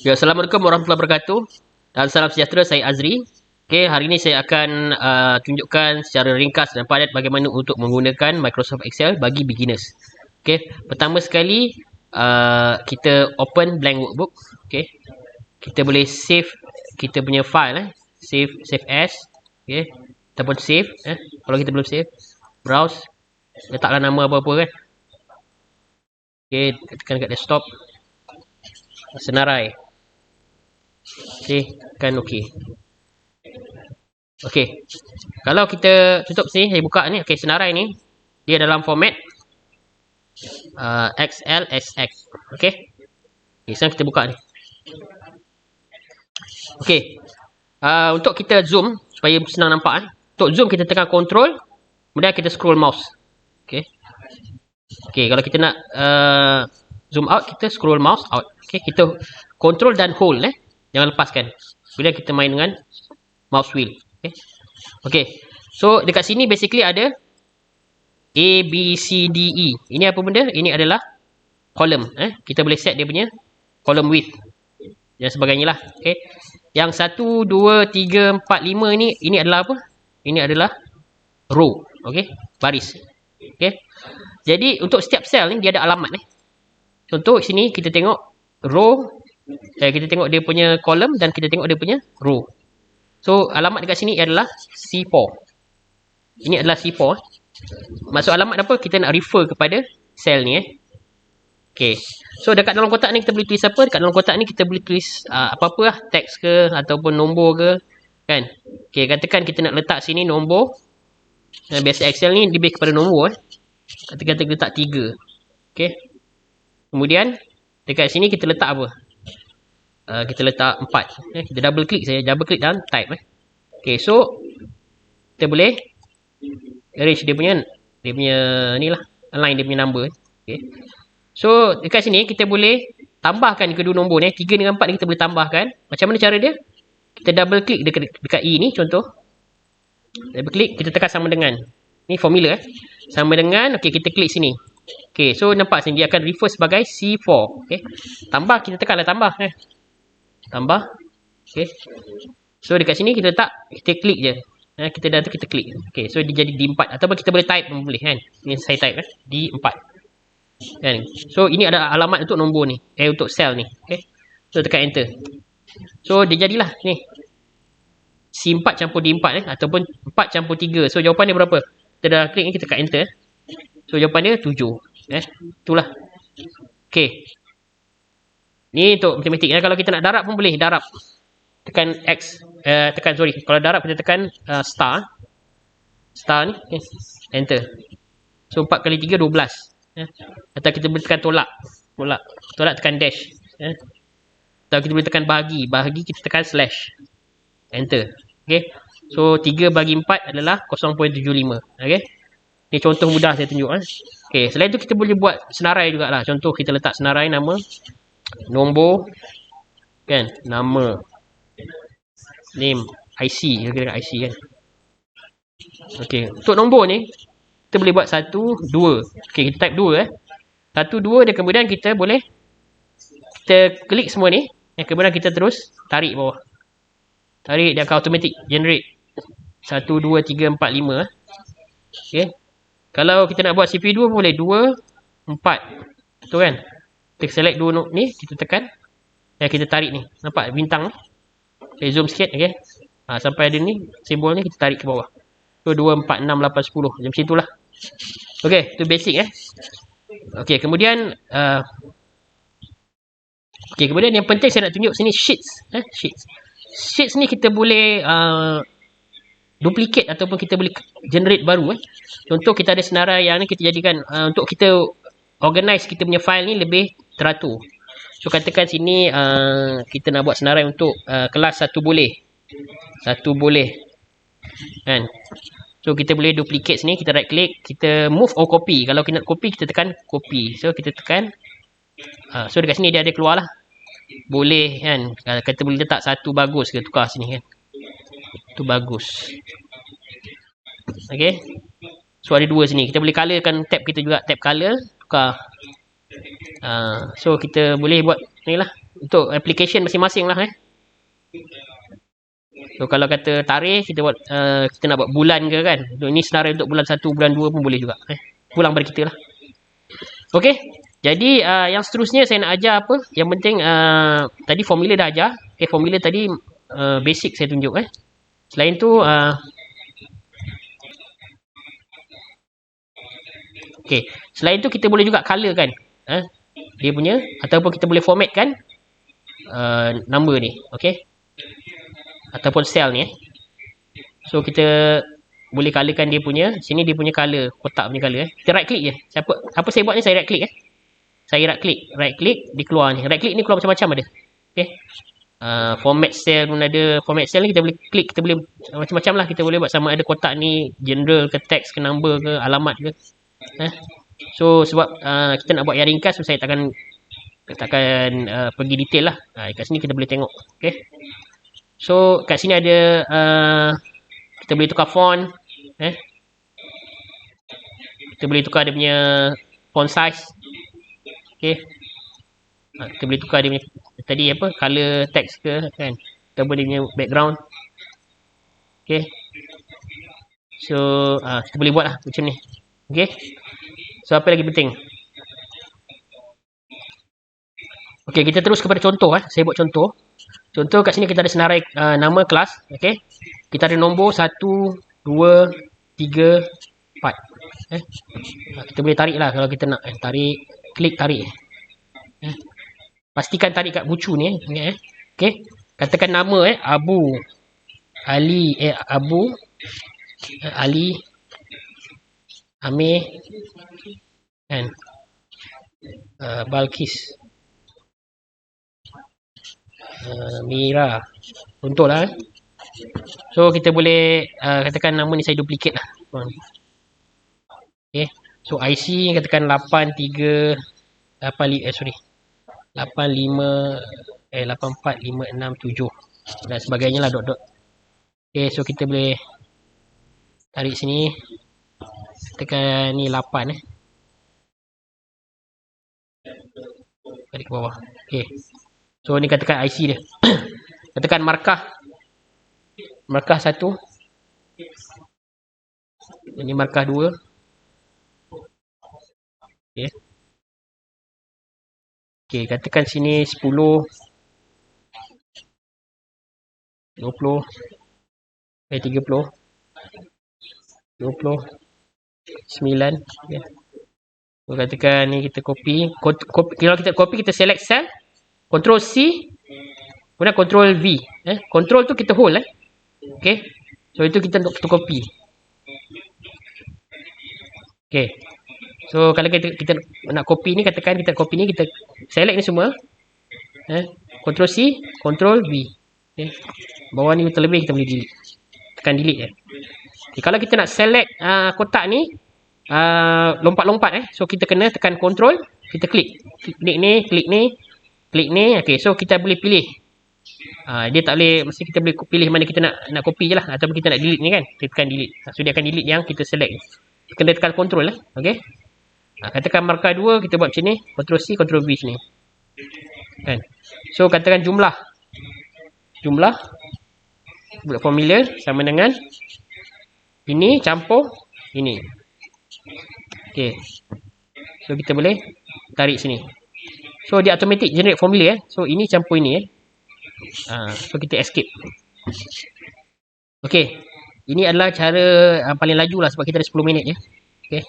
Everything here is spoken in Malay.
Ya, Assalamualaikum warahmatullahi wabarakatuh. Dan salam sejahtera, saya Azri. Okey, hari ini saya akan tunjukkan secara ringkas dan padat bagaimana untuk menggunakan Microsoft Excel bagi beginners. Okey, pertama sekali kita open blank workbook. Okey, kita boleh save kita punya file save as. Okey, ataupun save kalau kita belum save, browse, letaklah nama apa-apa kan. Okey, tekan kat desktop. Senarai. Okey, kan okey. Okey. Kalau kita tutup sini, saya buka ni. Okey, senarai ni dia dalam format XLSX. Okey. Okay, sekarang kita buka ni. Okey. Untuk kita zoom supaya senang nampak Untuk zoom kita tekan control, kemudian kita scroll mouse. Okey. Okey, kalau kita nak zoom out, kita scroll mouse out. Okey, kita control dan hold Jangan lepaskan. Kemudian kita main dengan mouse wheel. Okay. Okay. So dekat sini basically ada A, B, C, D, E. Ini apa benda? Ini adalah column. Kita boleh set dia punya column width dan sebagainya lah. Okay. Yang 1, 2, 3, 4, 5 ini adalah apa? Ini adalah row. Okay. Baris. Okay. Jadi untuk setiap sel ni dia ada alamat. Contoh sini kita tengok row. Kita tengok dia punya column dan kita tengok dia punya row. So alamat dekat sini adalah C4. Ini adalah C4. Maksud alamat apa? Kita nak refer kepada sel ni Okay. So dekat dalam kotak ni kita boleh tulis apa? Dekat dalam kotak ni kita boleh tulis apa-apa lah, teks ke ataupun nombor ke kan. Okay, katakan kita nak letak sini nombor. Biasa Excel ni lebih kepada nombor Katakan kita letak 3. Okay. Kemudian dekat sini kita letak apa? Kita letak 4. Kita double click saja, double click dan type Okay, so kita boleh arrange dia punya ni lah, align dia punya number Okay. So dekat sini kita boleh tambahkan kedua nombor 3 dengan 4 ni kita boleh tambahkan. Macam mana cara dia? Kita double click dekat E ni contoh. Double click, kita tekan sama dengan. Ni formula sama dengan. Okay, kita klik sini. Okay, so nampak sini dia akan refer sebagai C4. Okay. Tambah, kita tekanlah tambah tambah. Okay. So dekat sini kita letak, kita klik je. Kita dah tu kita klik. Okay, so dia jadi D4 ataupun kita boleh type pun boleh kan. Ini saya type D4. Kan. So ini ada alamat untuk nombor ni. Untuk sel ni. Okay. So tekan enter. So dia jadilah ni. C4 campur D4 ataupun 4 campur 3. So jawapan dia berapa? Kita dah klik ni, kita tekan enter. So jawapan dia 7. Itulah. Okay. Ni untuk matematik. Kalau kita nak darab pun boleh. Darab. Tekan X. Kalau darab kita tekan star. Star ni. Okay. Enter. So 4 kali 3, 12. Atau kita boleh tekan tolak. Tolak tekan dash. Atau kita boleh tekan bahagi. Bahagi kita tekan slash. Enter. Okay. So 3 bagi 4 adalah 0.75. Okay. Ni contoh mudah saya tunjuk. Okay. Selain tu kita boleh buat senarai jugalah. Contoh kita letak senarai nama. Nombor kan, nama, name, IC, kita IC kan. Okey, untuk nombor ni kita boleh buat 1, 2. Okey, kita type 2 1, 2 dan kemudian kita boleh kita klik semua ni kemudian kita terus tarik bawah. Tarik dia akan automatic generate 1, 2, 3, 4, 5 Okey. Kalau kita nak buat CPU 2 boleh 2, 4. Betul kan? Kita select dua ni, kita tekan dan kita tarik ni. Nampak bintang ni? Saya zoom sikit, okey. Sampai ada ni, simbol ni kita tarik ke bawah. So 2, 4, 6, 8, 10. Macam situlah. Okey, tu basic Okey, kemudian kemudian yang penting saya nak tunjuk sini sheets. Sheets ni kita boleh duplicate ataupun kita boleh generate baru Contoh kita ada senarai yang ni kita jadikan untuk kita organize kita punya file ni lebih teratur. So katakan sini kita nak buat senarai untuk kelas 1 boleh. 1 boleh. Kan? So kita boleh duplicate sini, kita right click, kita move or copy. Kalau kita nak copy, kita tekan copy. So kita tekan so dekat sini dia ada keluar lah. Boleh kan. Kita boleh letak 1 bagus ke tukar sini kan. Tu bagus. Okay. So ada 2 sini. Kita boleh colorkan tab kita juga, tab color, tukar. So kita boleh buat ni lah. Untuk application masing-masing lah So kalau kata tarikh kita buat kita nak buat bulan ke kan. So, ini senarai untuk bulan 1, bulan 2 pun boleh juga pulang pada kita lah. Okey. Jadi yang seterusnya saya nak ajar apa? Yang penting tadi formula dah ajar. Okey, formula tadi basic saya tunjuk Selain tu okey, selain tu kita boleh juga color kan. Dia punya ataupun kita boleh format kan number ni, okey. Ataupun sel ni So kita boleh colorkan dia punya. Sini dia punya color, kotak punya color Kita right click je. Apa saya buat ni, saya right click Saya right click dia keluar ni. Right click ni keluar macam-macam ada. Okey. Format cell pun ada. Format cell ni kita boleh klik, kita boleh macam-macam lah. Kita boleh buat sama ada kotak ni general ke text ke number ke alamat ke. So sebab kita nak buat yang ringkas, so saya takkan pergi detail lah. Kat sini kita boleh tengok. Okey. So kat sini ada kita boleh tukar font kita boleh tukar dia punya font size. Okey. Kita boleh tukar dia punya tadi apa color text ke kan, ataupun dia punya background. Okey. So kita boleh buat lah macam ni. Okey. So apa lagi penting? Okey, kita terus kepada contoh Saya buat contoh. Contoh kat sini kita ada senarai nama kelas. Okey. Kita ada nombor 1, 2, 3, 4. Kita boleh tarik lah kalau kita nak. Tarik, klik tarik. Pastikan tarik kat bucu ni. Okey. Katakan nama Abu Ali Abu Ali Amir kan. Balkis Mira. Contohlah So kita boleh katakan nama ni saya duplicate lah. Okay. So IC katakan 8456 7 dan sebagainya lah dot. Okay, so kita boleh tarik sini. Tekan ni 8 tarik ke bawah. Okay. So ni katakan IC dia. Katakan markah 1. Ini markah 2. Okay. Okay, katakan sini 10 20 30 20 9. Okay. So katakan ni kita copy. Kalau kita copy, kita select cell, Ctrl C, kemudian Ctrl V. Ctrl tu kita hold Okay. So itu kita untuk copy. Okay. So kalau kita nak copy ni, katakan kita copy ni, kita select ni semua. Ctrl C, Ctrl V. Okay. Bawah ni terlebih kita boleh delete. Tekan delete Okay, kalau kita nak select kotak ni lompat-lompat so kita kena tekan Ctrl, kita klik ni, klik ni. Okay, so kita boleh pilih. Dia tak boleh, mesti kita boleh pilih mana kita nak copy je lah, ataupun kita nak delete ni kan. Kita tekan delete. So dia akan delete yang kita select. Kena tekan Ctrl okay. Katakan markah 2, kita buat macam ni, Ctrl C, Ctrl V sini. Kan. So katakan jumlah buat formula sama dengan ini campur ini. Okay. So kita boleh tarik sini. So dia automatic generate formula So ini campur ini So kita escape. Okay. Ini adalah cara paling laju lah sebab kita ada 10 minit Okay.